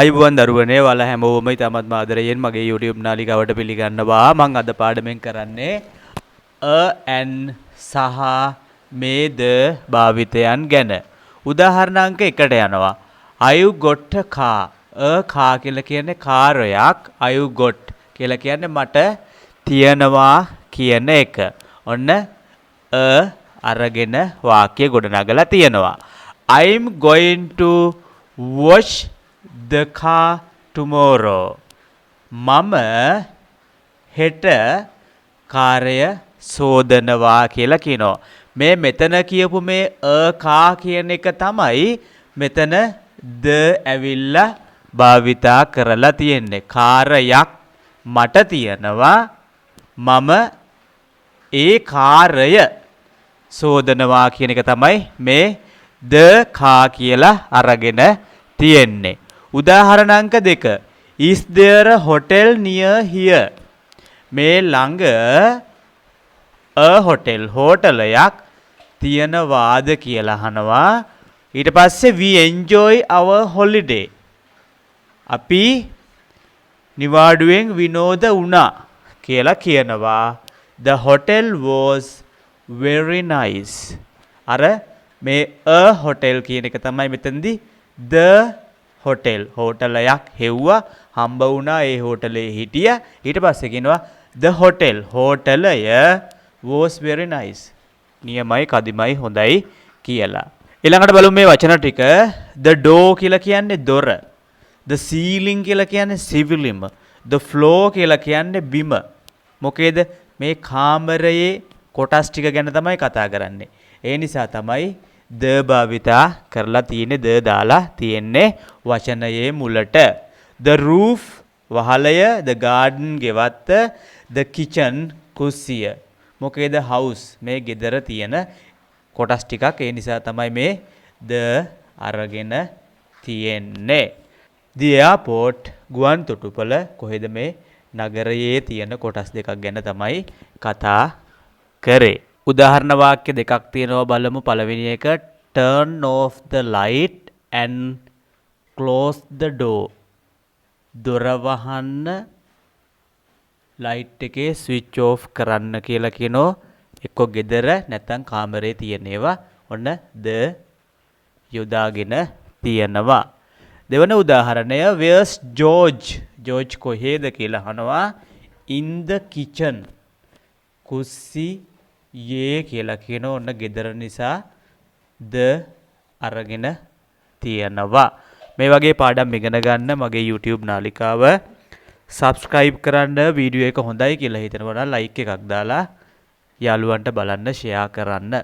අයිබුවන් දරුවනේ ඔයාලා හැමෝම ඉතාමත්ම ආදරයෙන් මගේ YouTube නාලිකාවට පිළිගන්නවා. මම අද පාඩමෙන් කරන්නේ and සහ මේද භාවිතයන් ගැන. උදාහරණ අංක 1ට යනවා. I got a car. car කියලා කියන්නේ කාර්යයක්. I got කියලා කියන්නේ මට තියනවා කියන එක. ඔන්න අරගෙන වාක්‍ය ගොඩනගලා තියෙනවා. I'm going to wash the car tomorrow. මම හෙට කාර්ය සෝදනවා කියලා කියනවා. මේ මෙතන කියපු මේ කා කියන එක තමයි මෙතන ද ඇවිල්ලා භාවිතා කරලා තියෙන්නේ. කාර්යයක් මට තියෙනවා. මම ඒ කාර්ය සෝදනවා කියන එක තමයි මේ ද කා කියලා අරගෙන තියෙන්නේ. උදාහරණ අංක 2. Is there a hotel near here? මේ ළඟ hotel හෝටලයක් තියනවාද කියලා අහනවා. ඊට පස්සේ we enjoy our holiday. අපි නිවාඩුවෙන් විනෝද වුණා කියලා කියනවා. The hotel was very nice. අර මේ hotel කියන එක තමයි මෙතනදී the hotel හෝටලයක් හෙව්වා හම්බ වුණා ඒ හෝටලේ හිටියා ඊට පස්සේ කියනවා the hotel හෝටලය was very nice නියමයි කදිමයි හොඳයි කියලා. ඊළඟට බලමු මේ වචන ටික. the door කියලා කියන්නේ දොර. the ceiling කියලා කියන්නේ සිවිලිම. the floor කියලා කියන්නේ බිම. මොකේද මේ කාමරයේ කොටස් ටික ගැන තමයි කතා කරන්නේ. ඒ නිසා තමයි ද භාවිතා කරලා තියෙන්නේ ද දාලා තියෙන්නේ වචනයේ මුලට. the roof වහලය, the garden ගෙවත්ත, the kitchen කුස්සිය. මොකේද house මේ ගෙදර තියෙන කොටස් ටිකක්. ඒ නිසා තමයි මේ ද අරගෙන තියෙන්නේ. the airport ගුවන් තොටුපළ කොහෙද මේ නගරයේ තියෙන කොටස් දෙකක් ගැන තමයි කතා කරේ. උදාහරණ වාක්‍ය දෙකක් තියෙනවා බලමු. පළවෙනි එක turn off the light and close the door. දොර වහන්න ලයිට් එකේ ස්විච් ඔෆ් කරන්න කියලා කියනවා. එක්ක ගෙදර නැත්නම් කාමරේ තියෙන ඒවා ඔන්න ද යොදාගෙන තියෙනවා. දෙවන උදාහරණය where's George? George කොහෙද කියලා අහනවා. in the kitchen. කුස්සි යේ කියලා කියන ඔන්න ගෙදර නිසා ද අරගෙන තියෙනවා. මේ වගේ පාඩම් ඉගෙන ගන්න මගේ YouTube නාලිකාව subscribe කරන්න. වීඩියෝ එක හොඳයි කියලා හිතනවා නම් like එකක් දාලා යාළුවන්ට බලන්න share කරන්න.